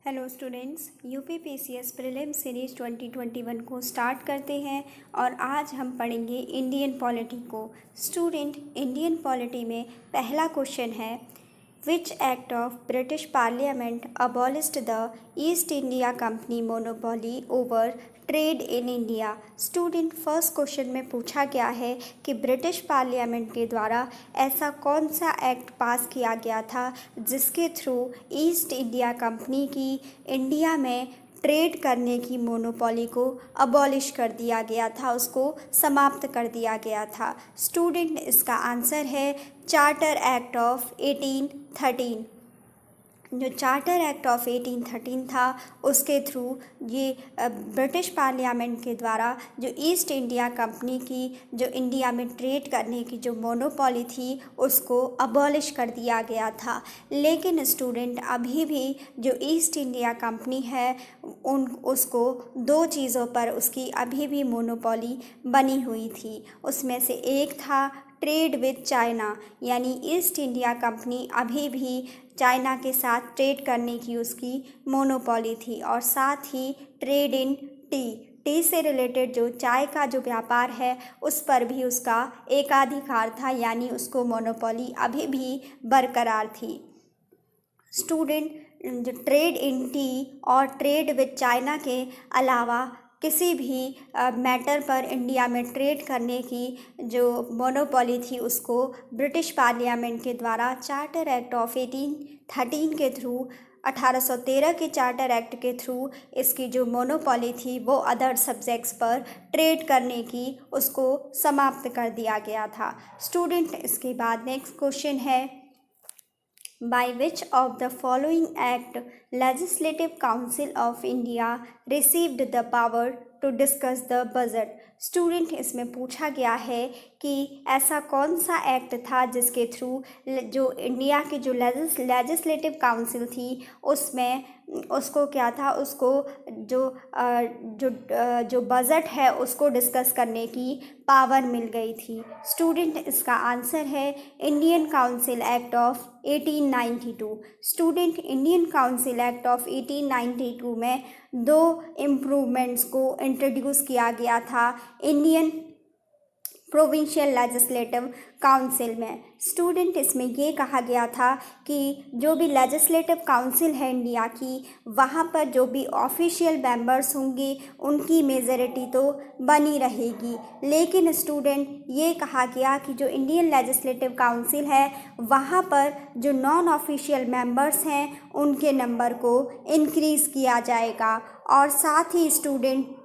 Hello students, UPPCS prelim series 2021 को start करते हैं और आज हम पढ़ेंगे इंडियन पॉलिटी को। स्टूडेंट, इंडियन पॉलिटी में पहला क्वेश्चन है, which act of British parliament abolished the east India company monopoly over trade in India. Student, first question में पूछा गया है कि ब्रिटिश पार्लियामेंट के द्वारा ऐसा कौन सा एक्ट पास किया गया था जिसके थ्रू ईस्ट इंडिया कंपनी की इंडिया में ट्रेड करने की मोनोपोली को अबॉलिश कर दिया गया था, उसको समाप्त कर दिया गया था। स्टूडेंट, इसका आंसर है चार्टर एक्ट ऑफ 1813। जो चार्टर एक्ट ऑफ 1813 था उसके थ्रू ये ब्रिटिश पार्लियामेंट के द्वारा जो ईस्ट इंडिया कंपनी की जो इंडिया में ट्रेड करने की जो मोनोपोली थी उसको अबॉलिश कर दिया गया था। लेकिन स्टूडेंट, अभी भी जो ईस्ट इंडिया कंपनी है उसको दो चीज़ों पर उसकी अभी भी मोनोपोली बनी हुई थी। उसमें से एक था ट्रेड विद चाइना, यानी ईस्ट इंडिया कंपनी अभी भी चाइना के साथ ट्रेड करने की उसकी मोनोपोली थी, और साथ ही ट्रेड इन टी से रिलेटेड जो चाय का जो व्यापार है उस पर भी उसका एकाधिकार था, यानी उसको मोनोपोली अभी भी बरकरार थी। स्टूडेंट, जो ट्रेड इन टी और ट्रेड विद चाइना के अलावा किसी भी मैटर पर इंडिया में ट्रेड करने की जो मोनोपोली थी उसको ब्रिटिश पार्लियामेंट के द्वारा चार्टर एक्ट ऑफ 1813 के थ्रू 1813 के चार्टर एक्ट के थ्रू इसकी जो मोनोपोली थी वो अदर सब्जेक्ट्स पर ट्रेड करने की उसको समाप्त कर दिया गया था। स्टूडेंट, इसके बाद नेक्स्ट क्वेश्चन है, by which of the following act Legislative Council of India received the power to discuss the budget। Student, इसमें पूछा गया है कि ऐसा कौन सा एक्ट था जिसके थ्रू जो इंडिया की जो लेजिस्लेटिव काउंसिल थी उसमें उसको क्या था, उसको जो बजट है उसको डिस्कस करने की पावर मिल गई थी। स्टूडेंट, इसका आंसर है Indian council act of 1892। Student, Indian council act of 1892 में दो इम्प्रूवमेंट्स को इंट्रोड्यूस किया गया था इंडियन प्रोविंशियल लेजिस्लेटिव काउंसिल में। स्टूडेंट, इसमें ये कहा गया था कि जो भी लेजिस्लेटिव काउंसिल है इंडिया की, वहाँ पर जो भी ऑफिशियल मेंबर्स होंगे उनकी मेजॉरिटी तो बनी रहेगी, लेकिन स्टूडेंट ये कहा गया कि जो इंडियन लेजिस्लेटिव काउंसिल है वहाँ पर जो नॉन ऑफिशियल मेंबर्स हैं उनके नंबर को इंक्रीज़ किया जाएगा, और साथ ही स्टूडेंट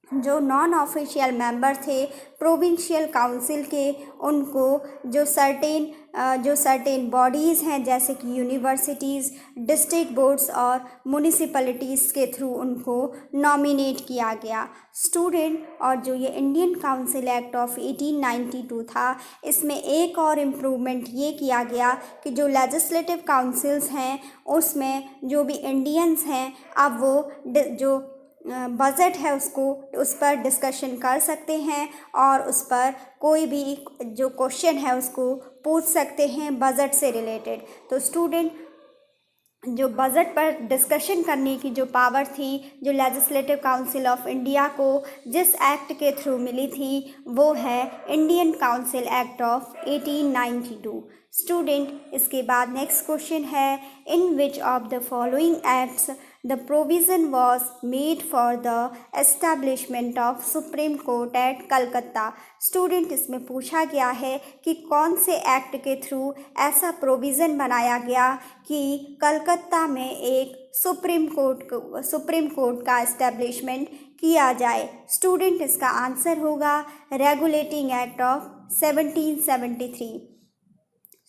जो नॉन ऑफिशियल मेंबर थे प्रोविंशियल काउंसिल के, उनको जो सर्टेन बॉडीज़ हैं जैसे कि यूनिवर्सिटीज़, डिस्ट्रिक्ट बोर्ड्स और म्यूनिसिपैलिटीज़ के थ्रू उनको नॉमिनेट किया गया। स्टूडेंट, और जो ये इंडियन काउंसिल एक्ट ऑफ 1892 था इसमें एक और इम्प्रूवमेंट ये किया गया कि जो लेजिस्लेटिव काउंसिल्स हैं उसमें जो भी इंडियंस हैं अब वो जो बजट है उस पर डिस्कशन कर सकते हैं और उस पर कोई भी जो क्वेश्चन है उसको पूछ सकते हैं बजट से रिलेटेड। तो स्टूडेंट, जो बजट पर डिस्कशन करने की जो पावर थी जो लेजिस्लेटिव काउंसिल ऑफ इंडिया को जिस एक्ट के थ्रू मिली थी वो है Indian council act of 1892। Student, इसके बाद नेक्स्ट क्वेश्चन है, in which of the following acts the provision was made for the establishment of supreme court at Calcutta. Student, इसमें पूछा गया है कि कौन से एक्ट के थ्रू ऐसा प्रोविज़न बनाया गया कि कलकत्ता में एक सुप्रीम कोर्ट का एस्टैब्लिशमेंट किया जाए। स्टूडेंट, इसका आंसर होगा रेगुलेटिंग एक्ट ऑफ 1773।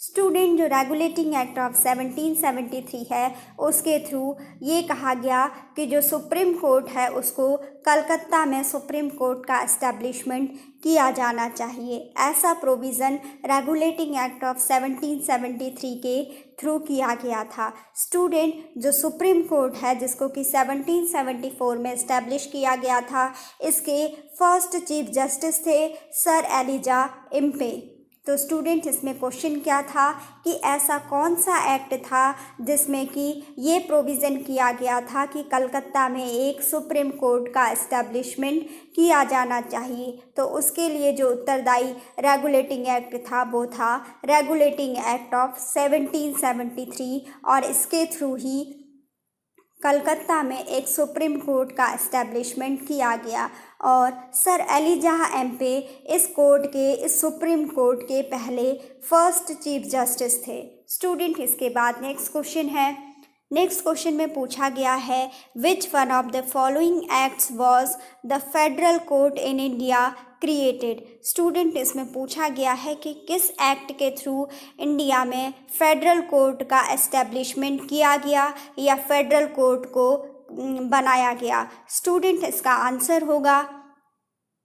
स्टूडेंट, जो रेगुलेटिंग एक्ट ऑफ 1773 है उसके थ्रू ये कहा गया कि जो सुप्रीम कोर्ट है उसको कलकत्ता में सुप्रीम कोर्ट का एस्टैब्लिशमेंट किया जाना चाहिए। ऐसा प्रोविज़न रेगुलेटिंग एक्ट ऑफ 1773 के थ्रू किया गया था। स्टूडेंट, जो सुप्रीम कोर्ट है जिसको कि 1774 में इस्टेब्लिश किया गया था, इसके फर्स्ट चीफ जस्टिस थे सर एलिजा इम्पे। तो स्टूडेंट इसमें क्वेश्चन क्या था कि ऐसा कौन सा एक्ट था जिसमें कि ये प्रोविज़न किया गया था कि कलकत्ता में एक सुप्रीम कोर्ट का एस्टेब्लिशमेंट किया जाना चाहिए। तो उसके लिए जो उत्तरदायी रेगुलेटिंग एक्ट था वो था रेगुलेटिंग एक्ट ऑफ 1773 और इसके थ्रू ही कलकत्ता में एक सुप्रीम कोर्ट का एस्टेब्लिशमेंट किया गया और सर एलिजाह एम्पे इस सुप्रीम कोर्ट के पहले फर्स्ट चीफ जस्टिस थे। स्टूडेंट इसके बाद नेक्स्ट क्वेश्चन है। नेक्स्ट क्वेश्चन में पूछा गया है which one of the following acts was the federal court in India created. Student इसमें पूछा गया है कि किस एक्ट के थ्रू इंडिया में फेडरल कोर्ट का एस्टेब्लिशमेंट किया गया या फेडरल कोर्ट को बनाया गया। स्टूडेंट इसका आंसर होगा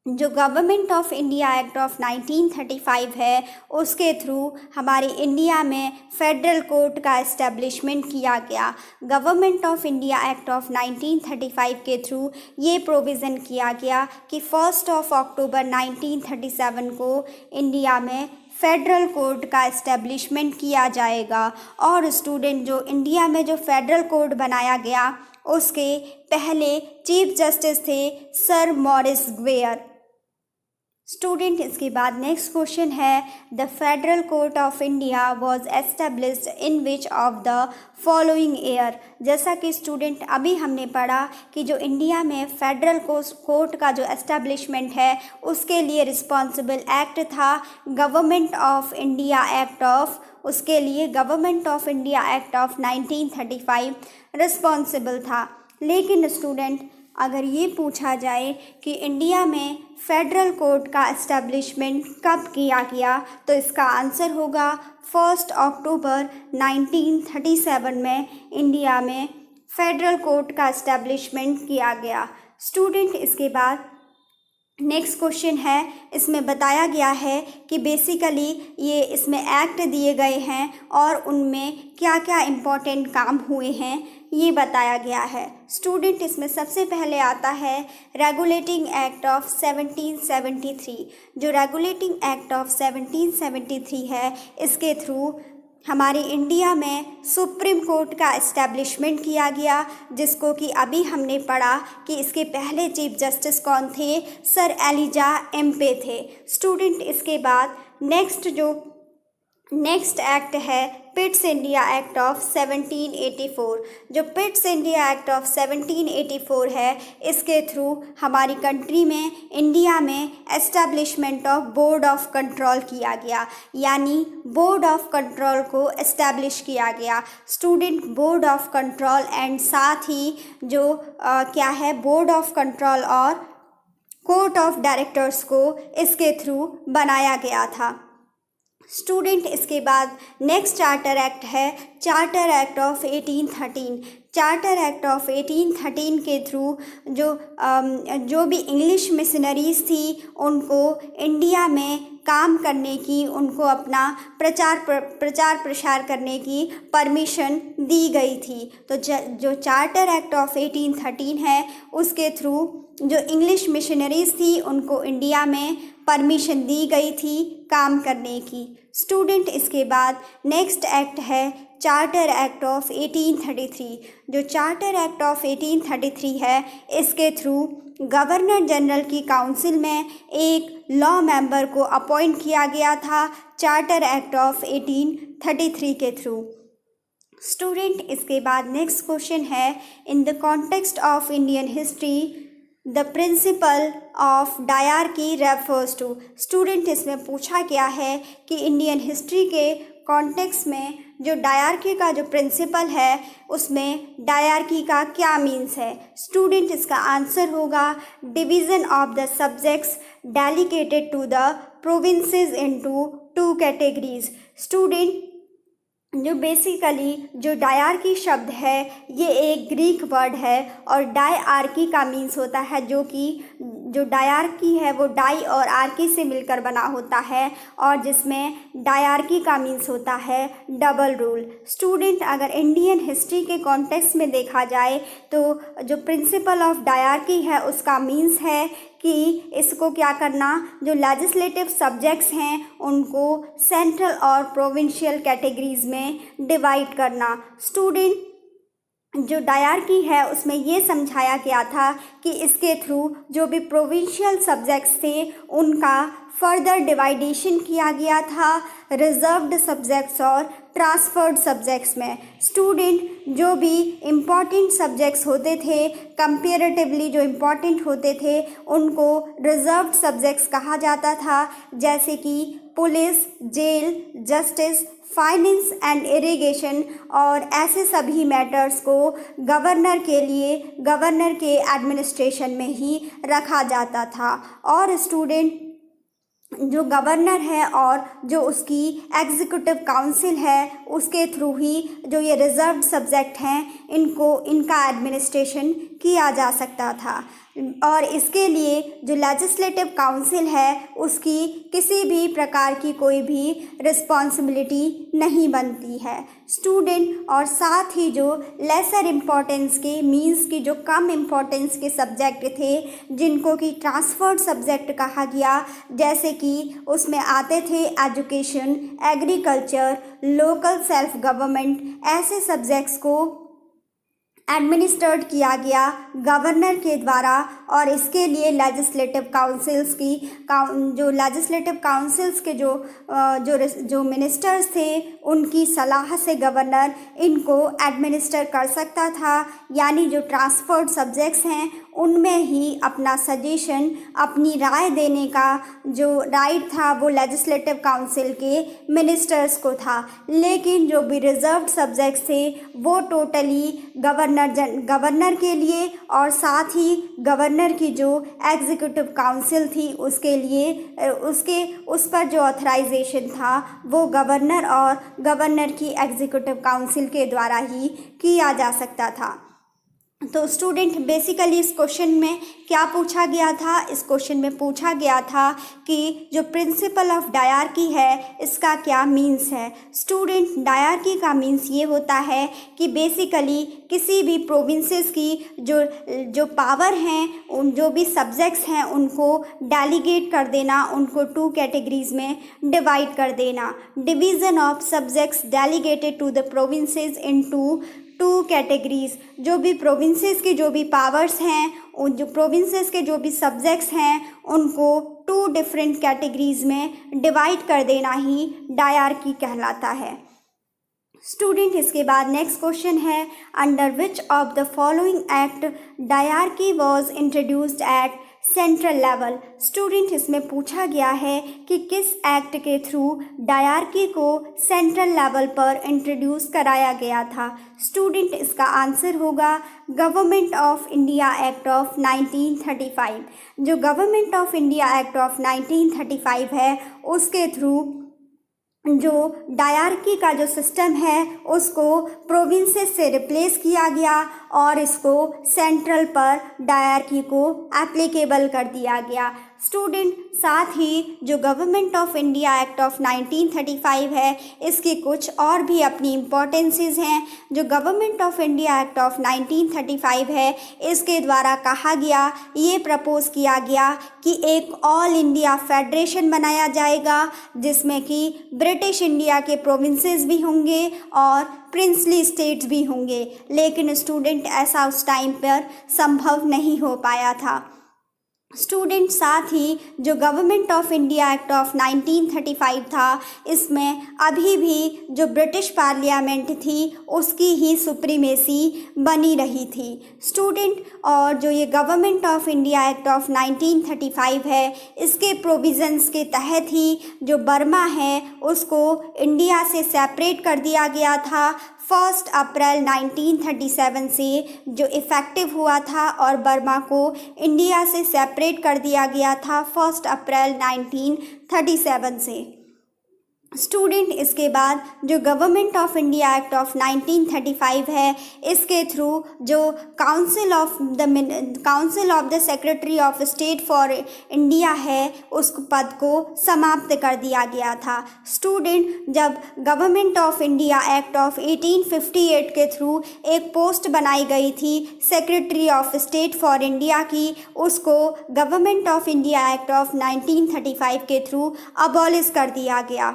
जो government of India act of 1935 है उसके थ्रू हमारे इंडिया में फेडरल कोर्ट का एस्टेब्लिशमेंट किया गया। Government of India act of 1935 के थ्रू ये प्रोविज़न किया गया कि 1 अक्टूबर 1937 को इंडिया में फेडरल कोर्ट का एस्टेब्लिशमेंट किया जाएगा। और स्टूडेंट जो इंडिया में जो फेडरल कोर्ट बनाया गया उसके पहले चीफ जस्टिस थे सर मॉरिस ग्वेयर। स्टूडेंट इसके बाद नेक्स्ट क्वेश्चन है the federal court of India was established in which of the following year. जैसा कि स्टूडेंट अभी हमने पढ़ा कि जो इंडिया में फेडरल कोर्ट का जो एस्टेब्लिशमेंट है उसके लिए रिस्पॉन्सिबल एक्ट था government of India act of उसके लिए government of India act of 1935 responsible था। लेकिन स्टूडेंट अगर ये पूछा जाए कि इंडिया में फेडरल कोर्ट का एस्टेब्लिशमेंट कब किया गया तो इसका आंसर होगा 1 अक्टूबर 1937 में इंडिया में फेडरल कोर्ट का एस्टेब्लिशमेंट किया गया। स्टूडेंट इसके बाद नेक्स्ट क्वेश्चन है। इसमें बताया गया है कि बेसिकली ये इसमें एक्ट दिए गए हैं और उनमें क्या क्या इम्पोर्टेंट काम हुए हैं ये बताया गया है। स्टूडेंट इसमें सबसे पहले आता है रेगुलेटिंग एक्ट ऑफ 1773। जो रेगुलेटिंग एक्ट ऑफ 1773 है इसके थ्रू हमारी इंडिया में सुप्रीम कोर्ट का एस्टेब्लिशमेंट किया गया जिसको कि अभी हमने पढ़ा कि इसके पहले चीफ जस्टिस कौन थे सर एलिजाह एम्पे थे। स्टूडेंट इसके बाद नेक्स्ट एक्ट है पिट्स इंडिया एक्ट ऑफ 1784। जो पिट्स इंडिया एक्ट ऑफ 1784 है इसके थ्रू हमारी कंट्री में इंडिया में establishment of board of control किया गया, यानी बोर्ड ऑफ कंट्रोल को एस्टेब्लिश किया गया। Student board of control and साथ ही जो क्या है बोर्ड ऑफ कंट्रोल और कोर्ट ऑफ डायरेक्टर्स को इसके थ्रू बनाया गया था। स्टूडेंट इसके बाद नेक्स्ट चार्टर एक्ट है charter act of 1813। Charter act of 1813 के थ्रू जो भी इंग्लिश मिशनरीज थी उनको इंडिया में काम करने की, उनको अपना प्रचार प्रसार करने की परमिशन दी गई थी। तो जो चार्टर एक्ट ऑफ 1813 है उसके थ्रू जो इंग्लिश मिशनरीज थी उनको इंडिया में परमिशन दी गई थी काम करने की। स्टूडेंट इसके बाद नेक्स्ट एक्ट है चार्टर एक्ट ऑफ 1833। जो चार्टर एक्ट ऑफ 1833 है इसके थ्रू गवर्नर जनरल की काउंसिल में एक लॉ मेंबर को अपॉइंट किया गया था चार्टर एक्ट ऑफ 1833 के थ्रू। स्टूडेंट इसके बाद नेक्स्ट क्वेश्चन है in the context of Indian history the principle of dyarchy refers to. Student इसमें पूछा गया है कि इंडियन हिस्ट्री के कॉन्टेक्स्ट में जो डायरकी का जो प्रिंसिपल है उसमें डायरकी का क्या मीन्स है। स्टूडेंट इसका आंसर होगा division of the subjects delegated to the provinces into 2 categories. Student जो बेसिकली जो डायरकी शब्द है ये एक ग्रीक वर्ड है और डायआर्की का मीन्स होता है जो कि जो डायरकी है वो डाई और आर्की से मिलकर बना होता है और जिसमें डायरकी का मीन्स होता है डबल रूल। स्टूडेंट, अगर इंडियन हिस्ट्री के कॉन्टेक्स्ट में देखा जाए तो जो प्रिंसिपल ऑफ डायरकी है उसका मीन्स है कि इसको क्या करना, जो लेजिस्लेटिव सब्जेक्ट्स हैं उनको सेंट्रल और प्रोविंशियल कैटेगरीज में डिवाइड करना। स्टूडेंट, जो डायरकी है उसमें ये समझाया गया था कि इसके थ्रू जो भी प्रोविंशियल सब्जेक्ट्स थे उनका फर्दर डिवाइडेशन किया गया था रिजर्व्ड सब्जेक्ट्स और ट्रांसफर्ड सब्जेक्ट्स में। स्टूडेंट, जो भी इम्पॉर्टेंट सब्जेक्ट्स होते थे, कंपेरेटिवली जो इम्पॉर्टेंट होते थे उनको रिजर्व्ड सब्जेक्ट्स कहा जाता था, जैसे कि police, jail, justice, finance and irrigation और ऐसे सभी मैटर्स को गवर्नर के एडमिनिस्ट्रेशन में ही रखा जाता था। और स्टूडेंट, जो गवर्नर है और जो उसकी एग्जीक्यूटिव काउंसिल है उसके थ्रू ही जो ये रिजर्व्ड सब्जेक्ट हैं इनका एडमिनिस्ट्रेशन किया जा सकता था। और इसके लिए जो लेजिस्लेटिव काउंसिल है उसकी किसी भी प्रकार की कोई भी रिस्पॉन्सिबिलिटी नहीं बनती है। स्टूडेंट, और साथ ही जो लेसर इम्पोर्टेंस के मीन्स की जो कम इम्पोर्टेंस के सब्जेक्ट थे जिनको कि ट्रांसफर्ड सब्जेक्ट कहा गया, जैसे कि उसमें आते थे education, agriculture, local self government, ऐसे सब्जेक्ट्स को एडमिनिस्ट्रेट किया गया गवर्नर के द्वारा। और इसके लिए लेजिस्लेटिव काउंसिल्स के जो मिनिस्टर्स थे उनकी सलाह से गवर्नर इनको एडमिनिस्टर कर सकता था। यानी जो ट्रांसफर्ड सब्जेक्ट्स हैं उनमें ही अपना सजेशन, अपनी राय देने का जो राइट था वो लेजिस्लेटिव काउंसिल के मिनिस्टर्स को था। लेकिन जो भी रिजर्व्ड सब्जेक्ट्स थे वो टोटली गवर्नर के लिए और साथ ही गवर्नर की जो एग्जीक्यूटिव काउंसिल थी उसके लिए उस पर जो ऑथराइजेशन था वो गवर्नर और गवर्नर की एग्जीक्यूटिव काउंसिल के द्वारा ही किया जा सकता था। तो स्टूडेंट, बेसिकली इस क्वेश्चन में क्या पूछा गया था? इस क्वेश्चन में पूछा गया था कि जो प्रिंसिपल ऑफ डायरकी है इसका क्या मीन्स है। स्टूडेंट, डायरकी का मीन्स ये होता है कि बेसिकली किसी भी प्रोविंसेस की जो पावर हैं, उन जो भी सब्जेक्ट्स हैं उनको डेलीगेट कर देना, उनको 2 कैटेगरीज में डिवाइड कर देना। Division of subjects delegated to the provinces into 2 categories. जो भी प्रोविंसेस की जो भी पावर्स हैं, उन जो प्रोविंसेस के जो भी सब्जेक्ट्स हैं उनको 2 डिफरेंट कैटेगरीज में डिवाइड कर देना ही डायरकी कहलाता है। स्टूडेंट, इसके बाद नेक्स्ट क्वेश्चन है, under which of the following act dyarchy was introduced at central level. Student, इसमें पूछा गया है कि किस एक्ट के थ्रू डायरकी को सेंट्रल लेवल पर इंट्रोड्यूस कराया गया था। स्टूडेंट, इसका आंसर होगा government of India act of 1935। जो government of India act of 1935 है उसके थ्रू जो डायरकी का जो सिस्टम है उसको प्रोविंसेस से रिप्लेस किया गया और इसको सेंट्रल पर डायरकी को एप्लीकेबल कर दिया गया। स्टूडेंट, साथ ही जो government of India act of 1935 है इसकी कुछ और भी अपनी इम्पोर्टेंसेस हैं। जो government of India act of 1935 है इसके द्वारा कहा गया, ये प्रपोज किया गया कि एक ऑल इंडिया फेडरेशन बनाया जाएगा जिसमें कि ब्रिटिश इंडिया के प्रोविंसेस भी होंगे और प्रिंसली स्टेट्स भी होंगे। लेकिन स्टूडेंट, ऐसा उस टाइम पर संभव नहीं हो पाया था। स्टूडेंट, साथ ही जो government of India act of 1935 था इसमें अभी भी जो ब्रिटिश पार्लियामेंट थी उसकी ही सुप्रीमेसी बनी रही थी। स्टूडेंट, और जो ये government of India act of 1935 है इसके प्रोविज़न्स के तहत ही जो बर्मा है उसको इंडिया से सेपरेट कर दिया गया था 1 अप्रैल 1937 से, जो इफ़ेक्टिव हुआ था और बर्मा को इंडिया से सेपरेट कर दिया गया था 1 अप्रैल 1937 से। स्टूडेंट इसके बाद जो government of India act of 1935 है, इसके थ्रू जो council of the secretary of state for India है, उस पद को समाप्त कर दिया गया था। स्टूडेंट जब government of India act of 1858 के थ्रू एक पोस्ट बनाई गई थी secretary of state for India की, उसको government of India act of 1935 के थ्रू अबॉलिश कर दिया गया।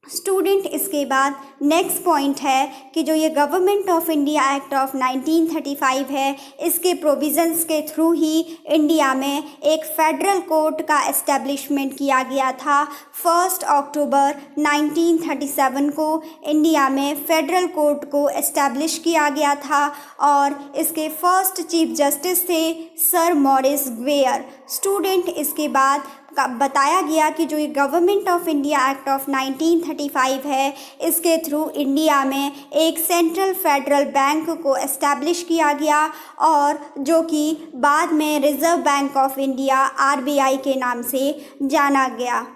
स्टूडेंट इसके बाद नेक्स्ट पॉइंट है कि जो ये government of India act of 1935 है, इसके प्रोविज़न्स के थ्रू ही इंडिया में एक फेडरल कोर्ट का एस्टेब्लिशमेंट किया गया था। 1 अक्टूबर 1937 को इंडिया में फेडरल कोर्ट को एस्टेब्लिश किया गया था और इसके फर्स्ट चीफ जस्टिस थे सर मॉरिस ग्वेयर। स्टूडेंट इसके बाद बताया गया कि जो ये government of India act of 1935 है, इसके थ्रू इंडिया में एक सेंट्रल फेडरल बैंक को एस्टैब्लिश किया गया और जो कि बाद में reserve bank of India RBI के नाम से जाना गया।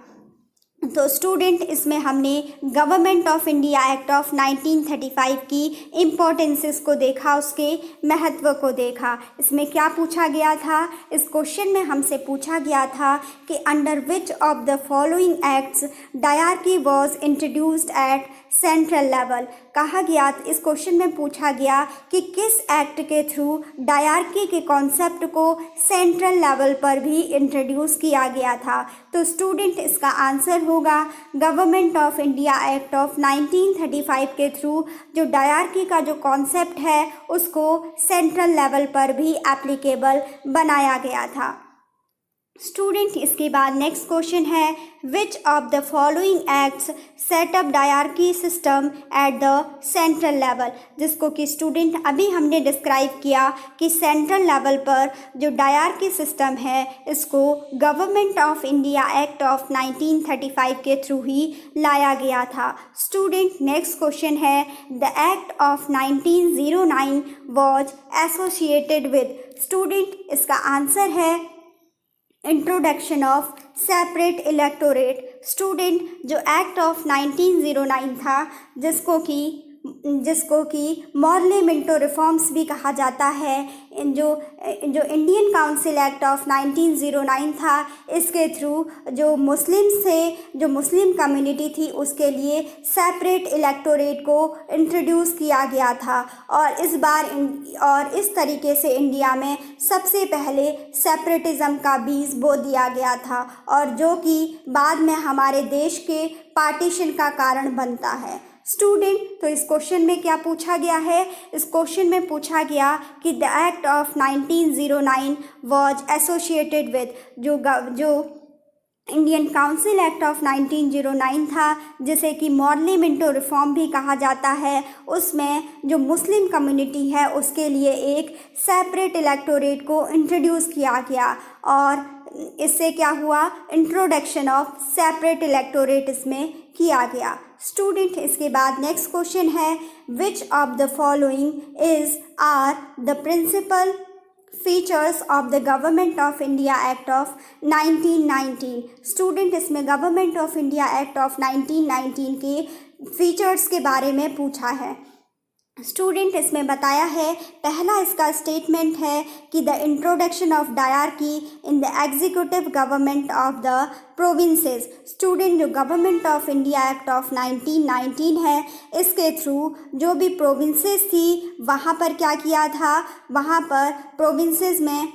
तो स्टूडेंट इसमें हमने government of India act of 1935 की इम्पोर्टेंसेस को देखा, उसके महत्व को देखा। इसमें क्या पूछा गया था? इस क्वेश्चन में हमसे पूछा गया था कि under which of the following acts dyarchy was introduced at central level. कहा गया, इस क्वेश्चन में पूछा गया कि किस एक्ट के थ्रू डायरकी के कॉन्सेप्ट को सेंट्रल लेवल पर भी इंट्रोड्यूस किया गया था। तो स्टूडेंट इसका आंसर होगा government of India act of 1935 के थ्रू जो डायरकी का जो कॉन्सेप्ट है, उसको सेंट्रल लेवल पर भी एप्लीकेबल बनाया गया था। स्टूडेंट इसके बाद नेक्स्ट क्वेश्चन है which of the following acts set up dyarchy system at the central level, जिसको कि स्टूडेंट अभी हमने डिस्क्राइब किया कि सेंट्रल लेवल पर जो डायरकी सिस्टम है, इसको government of India act of 1935 के थ्रू ही लाया गया था। स्टूडेंट नेक्स्ट क्वेश्चन है the act of 1909 was associated with. Student इसका आंसर है introduction of separate electorate. Student जो एक्ट ऑफ 1909 था, जिसको कि मॉर्ले मिंटो रिफॉर्म्स भी कहा जाता है, जो इंडियन काउंसिल एक्ट ऑफ 1909 था, इसके थ्रू जो मुस्लिम कम्युनिटी थी, उसके लिए सेपरेट इलेक्टोरेट को इंट्रोड्यूस किया गया था और इस तरीके से इंडिया में सबसे पहले सेपरेटिज्म का बीज बो दिया गया था और जो कि बाद में हमारे देश के पार्टीशन का कारण बनता है। स्टूडेंट तो इस क्वेश्चन में क्या पूछा गया है? इस क्वेश्चन में पूछा गया कि the act of 1909 was associated with जो इंडियन काउंसिल एक्ट ऑफ 1909 था, जिसे कि मॉर्ले मिंटो रिफॉर्म भी कहा जाता है, उसमें जो मुस्लिम कम्युनिटी है उसके लिए एक सेपरेट इलेक्टोरेट को इंट्रोड्यूस किया गया और इससे क्या हुआ, इंट्रोडक्शन ऑफ सेपरेट इलेक्टोरेट इसमें किया गया। स्टूडेंट इसके बाद नेक्स्ट क्वेश्चन है which of the following are the principal features of the government of India act of 1919। Student इसमें government of India act of 1919 के फीचर्स के बारे में पूछा है। स्टूडेंट इसमें बताया है, पहला इसका स्टेटमेंट है कि the introduction of dyarchy in the executive government of the provinces. Student जो government of India act of 1919 है, इसके थ्रू जो भी प्रोविंसेस थी वहाँ पर क्या किया था, वहाँ पर प्रोविंसेस में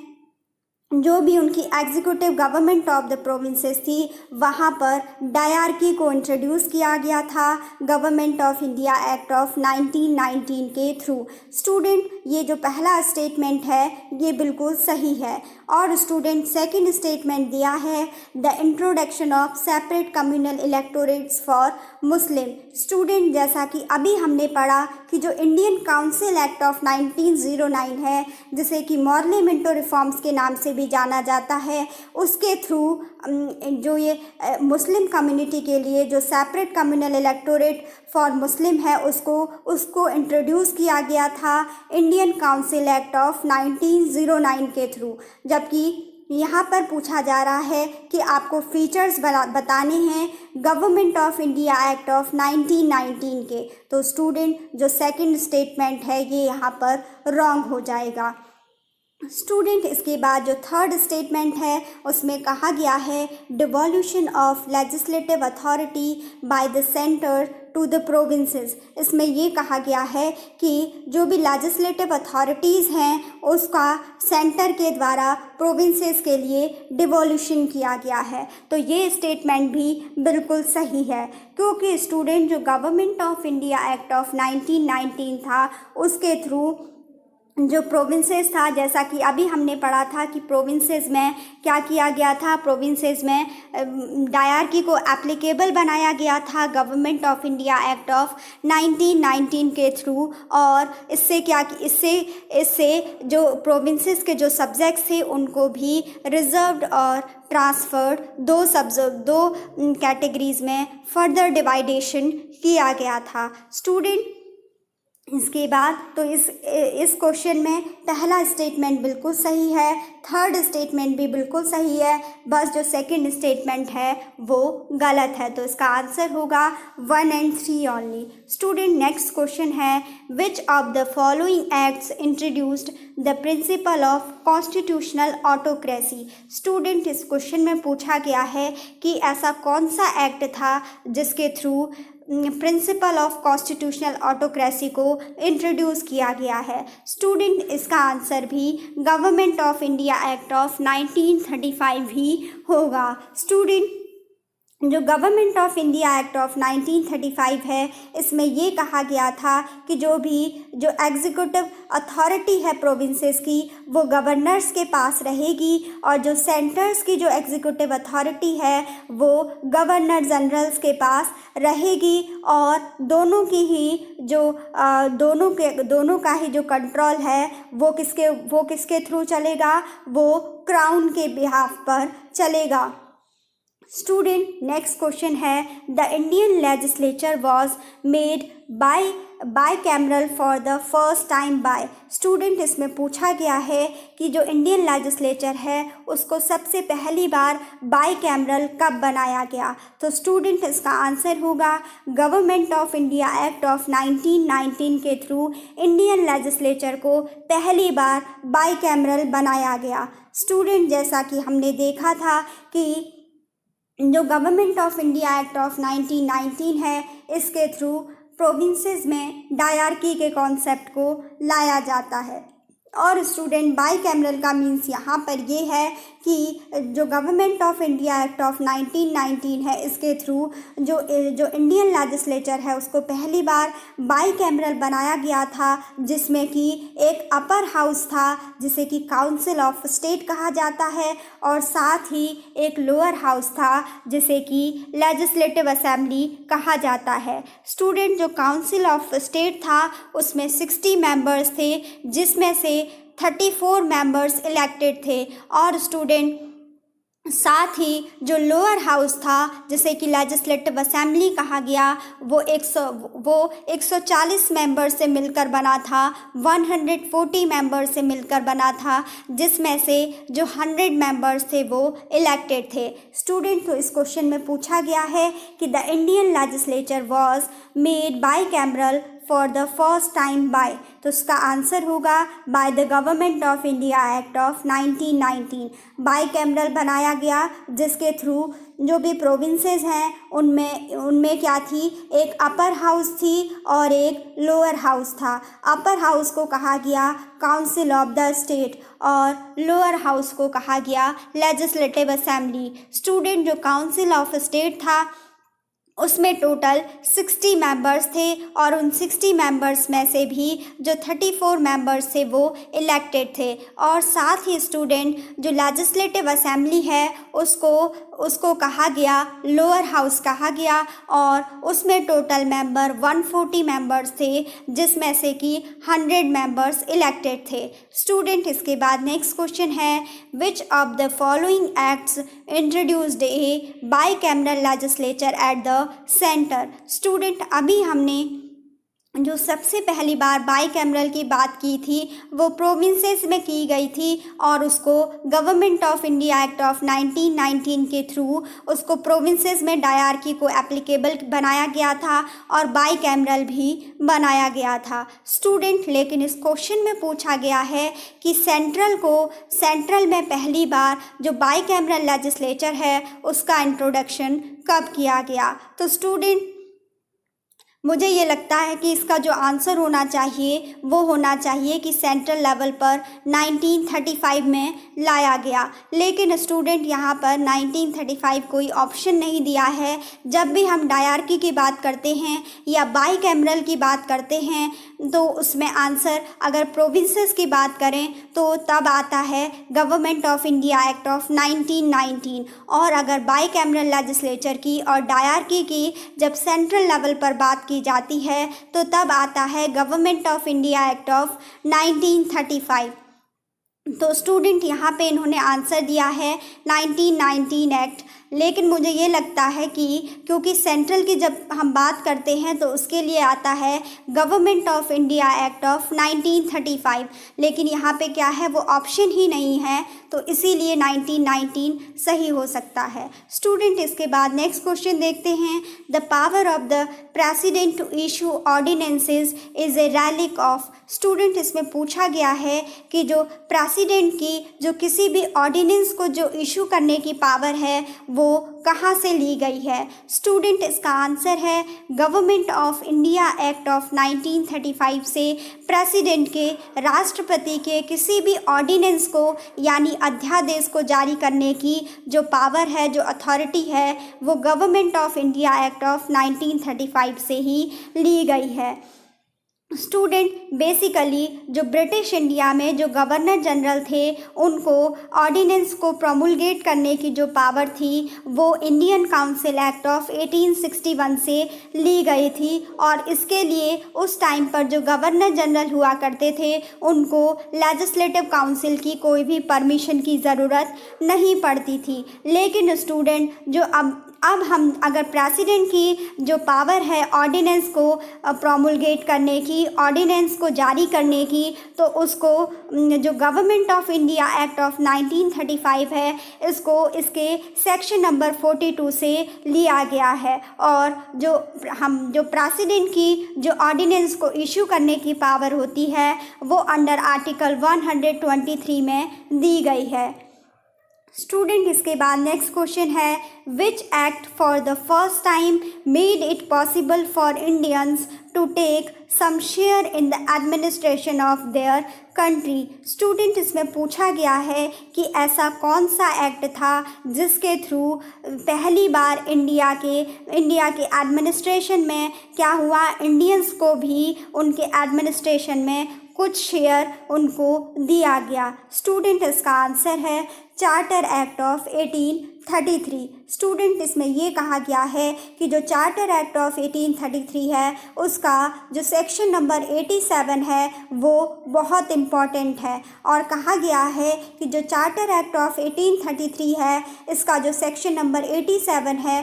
जो भी उनकी executive government of the provinces थी, वहाँ पर डायरकी को इंट्रोड्यूस किया गया था government of India act of 1919 के थ्रू। स्टूडेंट ये जो पहला स्टेटमेंट है ये बिल्कुल सही है। और स्टूडेंट सेकंड स्टेटमेंट दिया है the introduction of separate communal electorates for Muslim. Student जैसा कि अभी हमने पढ़ा कि जो इंडियन काउंसिल एक्ट ऑफ 1909 है, जिसे कि मॉर्ले मिंटो रिफॉर्म्स के नाम से भी जाना जाता है, उसके थ्रू जो ये मुस्लिम कम्युनिटी के लिए जो separate communal electorate for Muslim है, उसको इंट्रोड्यूस किया गया था इंडियन काउंसिल एक्ट ऑफ 1909 के थ्रू। जबकि यहाँ पर पूछा जा रहा है कि आपको फीचर्स बताने हैं government of India act of 1919 के। तो स्टूडेंट जो सेकंड स्टेटमेंट है ये यहाँ पर रॉन्ग हो जाएगा। स्टूडेंट इसके बाद जो थर्ड स्टेटमेंट है उसमें कहा गया है devolution of legislative authority by the centre to the provinces. इसमें ये कहा गया है कि जो भी लेजिस्लेटिव अथॉरिटीज़ हैं उसका सेंटर के द्वारा प्रोविंसेस के लिए डिवोल्यूशन किया गया है। तो ये स्टेटमेंट भी बिल्कुल सही है, क्योंकि स्टूडेंट जो government of India act of 1919 था उसके थ्रू जो प्रोविंसेस था, जैसा कि अभी हमने पढ़ा था कि प्रोविंसेस में क्या किया गया था, प्रोविंसेस में डायरकी को एप्लीकेबल बनाया गया था government of India act of 1919 के थ्रू। और इससे क्या कि इससे जो प्रोविंसेस के जो सब्जेक्ट्स थे उनको भी रिजर्व्ड और ट्रांसफर्ड दो कैटेगरीज में फर्दर डिवाइडेशन किया गया था। स्टूडेंट इसके बाद तो इस क्वेश्चन में पहला स्टेटमेंट बिल्कुल सही है, थर्ड स्टेटमेंट भी बिल्कुल सही है, बस जो सेकंड स्टेटमेंट है वो गलत है। तो इसका आंसर होगा 1 and 3 only. Student next question है which of the following acts introduced the principle of constitutional autocracy. Student इस क्वेश्चन में पूछा गया है कि ऐसा कौन सा एक्ट था जिसके through principal of constitutional autocracy को इंट्रोड्यूस किया गया है। स्टूडेंट इसका आंसर भी government of India act of 1935 ही होगा। स्टूडेंट जो government of India act of 1935 है इसमें ये कहा गया था कि जो एग्जीक्यूटिव अथॉरिटी है प्रोविंसेस की वो गवर्नर्स के पास रहेगी, और जो सेंटर्स की जो एग्जीक्यूटिव अथॉरिटी है वो गवर्नर जनरल्स के पास रहेगी, और दोनों का ही जो कंट्रोल है वो किसके थ्रू चलेगा, वो क्राउन के बिहाफ पर चलेगा। स्टूडेंट नेक्स्ट क्वेश्चन है the Indian legislature was made bicameral for the first time by. Student इसमें पूछा गया है कि जो इंडियन लेजिस्लेचर है उसको सबसे पहली बार बाईकैमरल कब बनाया गया। तो स्टूडेंट इसका आंसर होगा government of India act of 1919 के थ्रू इंडियन लेजिस्लेचर को पहली बार बाईकैमरल बनाया गया। स्टूडेंट जैसा कि हमने देखा था कि जो government of India act of 1919 है इसके थ्रू प्रोविंसेस में डायरकी के कॉन्सेप्ट को लाया जाता है। और स्टूडेंट बाईकैमरल का मीन्स यहाँ पर ये है कि जो government of India act of 1919 है इसके थ्रू जो इंडियन लेजिस्लेचर है उसको पहली बार बाईकैमरल बनाया गया था, जिसमें कि एक अपर हाउस था जिसे कि काउंसिल ऑफ स्टेट कहा जाता है, और साथ ही एक लोअर हाउस था जिसे कि लेजिस्लेटिव असेंबली कहा जाता है। स्टूडेंट जो काउंसिल ऑफ स्टेट था उसमें 60 मेंबर्स थे, जिसमें से 34 मेंबर्स इलेक्टेड थे, और स्टूडेंट साथ ही जो लोअर हाउस था जिसे कि लेजिस्लेटिव असेंबली कहा गया वो 140 मेंबर से मिलकर बना था, 140 मेंबर से मिलकर बना था, जिसमें से जो 100 मेंबर्स थे वो इलेक्टेड थे। स्टूडेंट तो इस क्वेश्चन में पूछा गया है कि the Indian legislature was made bicameral for the first time by. तो उसका आंसर होगा by the government of India act of 1919। Bicameral बनाया गया जिसके थ्रू जो भी प्रोविंसेस हैं उनमें क्या थी, एक अपर हाउस थी और एक लोअर हाउस था। अपर हाउस को कहा गया काउंसिल ऑफ द स्टेट और लोअर हाउस को कहा गया लेजिस्लेटिव असेंबली। स्टूडेंट जो काउंसिल ऑफ स्टेट था उसमें टोटल 60 मेंबर्स थे, और उन 60 मेंबर्स में से भी जो 34 मेंबर्स थे वो इलेक्टेड थे, और साथ ही स्टूडेंट जो लेजिस्लेटिव असेंबली है उसको कहा गया लोअर हाउस कहा गया, और उसमें टोटल मेंबर 140 मेंबर्स थे, जिसमें से कि 100 मेंबर्स इलेक्टेड थे। स्टूडेंट इसके बाद नेक्स्ट क्वेश्चन है which of the following acts introduced a bicameral legislature at the centre. Student अभी हमने जो सबसे पहली बार बाईकैमरल की बात की थी वो प्रोविंसेस में की गई थी और उसको government of India act of 1919 के थ्रू उसको प्रोविंसेस में डायरकी को एप्लीकेबल बनाया गया था और बाईकैमरल भी बनाया गया था स्टूडेंट। लेकिन इस क्वेश्चन में पूछा गया है कि सेंट्रल में पहली बार जो बाईकैमरल लेजिस्लेचर है उसका इंट्रोडक्शन कब किया गया। तो स्टूडेंट मुझे ये लगता है कि इसका जो आंसर होना चाहिए वो होना चाहिए कि सेंट्रल लेवल पर 1935 में लाया गया। लेकिन स्टूडेंट यहाँ पर 1935 कोई ऑप्शन नहीं दिया है। जब भी हम डायरकी की बात करते हैं या बाईकैमरल की बात करते हैं तो उसमें आंसर अगर प्रोविंसेस की बात करें तो तब आता है government of India act of 1919 और अगर बाईकैमरल लेजिस्लेचर की और डायरकी की जब सेंट्रल लेवल पर बात की जाती है तो तब आता है government of India act of 1935। तो स्टूडेंट यहाँ पे इन्होंने आंसर दिया है 1919 एक्ट। लेकिन मुझे ये लगता है कि क्योंकि सेंट्रल की जब हम बात करते हैं तो उसके लिए आता है government of India act of 1935, लेकिन यहाँ पे क्या है वो ऑप्शन ही नहीं है तो इसीलिए 1919 सही हो सकता है। स्टूडेंट इसके बाद नेक्स्ट क्वेश्चन देखते हैं। The power of the president to issue ordinances is a relic of. Student इसमें पूछा गया है कि जो प्रेसिडेंट की जो किसी भी ऑर्डिनेंस को जो इशू करने की पावर है वो कहाँ से ली गई है। स्टूडेंट इसका आंसर है government of India act of 1935 से प्रेसिडेंट के राष्ट्रपति के किसी भी ऑर्डिनेंस को यानी अध्यादेश को जारी करने की जो पावर है जो अथॉरिटी है वो government of India act of 1935 से ही ली गई है। स्टूडेंट बेसिकली जो ब्रिटिश इंडिया में जो गवर्नर जनरल थे उनको ऑर्डिनेंस को प्रोमुलगेट करने की जो पावर थी वो इंडियन काउंसिल एक्ट ऑफ 1861 से ली गई थी और इसके लिए उस टाइम पर जो गवर्नर जनरल हुआ करते थे उनको लेजिस्लेटिव काउंसिल की कोई भी परमिशन की ज़रूरत नहीं पड़ती थी। लेकिन स्टूडेंट जो अब हम अगर प्रेसिडेंट की जो पावर है ऑर्डिनेंस को प्रोमुलगेट करने की ऑर्डिनेंस को जारी करने की तो उसको जो government of India act of 1935 है इसके सेक्शन नंबर 42 से लिया गया है और जो प्रेसिडेंट की जो ऑर्डिनेंस को इशू करने की पावर होती है वो अंडर आर्टिकल 123 में दी गई है। स्टूडेंट इसके बाद नेक्स्ट क्वेश्चन है which act for the first time made it possible for Indians to take some share in the administration of their country. Student इसमें पूछा गया है कि ऐसा कौन सा एक्ट था जिसके थ्रू पहली बार इंडिया के एडमिनिस्ट्रेशन में क्या हुआ इंडियंस को भी उनके एडमिनिस्ट्रेशन में कुछ शेयर उनको दिया गया। स्टूडेंट इसका आंसर है चार्टर एक्ट ऑफ 1833। स्टूडेंट इसमें ये कहा गया है कि जो चार्टर एक्ट ऑफ 1833 है उसका जो सेक्शन नंबर 87 है वो बहुत इम्पॉर्टेंट है और कहा गया है कि जो चार्टर एक्ट ऑफ 1833 है इसका जो सेक्शन नंबर 87 है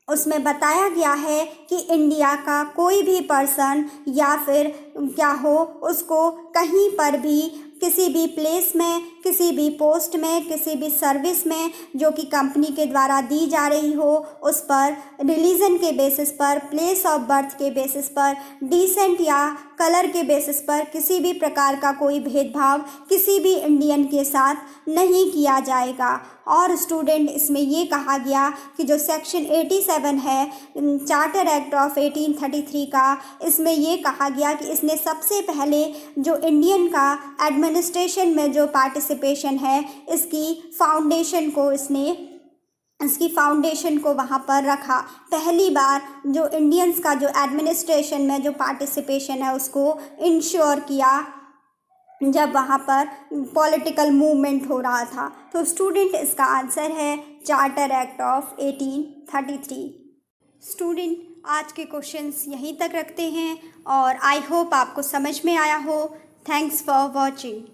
उसमें बताया गया है कि इंडिया का कोई भी पर्सन या फिर क्या हो उसको कहीं पर भी किसी भी प्लेस में किसी भी पोस्ट में किसी भी सर्विस में जो कि कंपनी के द्वारा दी जा रही हो उस पर रिलीजन के बेसिस पर प्लेस ऑफ बर्थ के बेसिस पर डिसेंट या कलर के बेसिस पर किसी भी प्रकार का कोई भेदभाव किसी भी इंडियन के साथ नहीं किया जाएगा। और स्टूडेंट इसमें ये कहा गया कि जो सेक्शन 87 है चार्टर एक्ट ऑफ 1833 का इसमें ये कहा गया कि इसने सबसे पहले जो इंडियन का एडमिनिस्ट्रेशन में जो पार्टिसिपेशन है इसकी फाउंडेशन को वहाँ पर रखा। पहली बार जो इंडियंस का जो एडमिनिस्ट्रेशन में जो पार्टिसिपेशन है उसको इंश्योर किया जब वहाँ पर पॉलिटिकल मूवमेंट हो रहा था। तो स्टूडेंट इसका आंसर है चार्टर एक्ट ऑफ 1833। स्टूडेंट आज के क्वेश्चंस यहीं तक रखते हैं और आई होप आपको समझ में आया हो। Thanks for watching.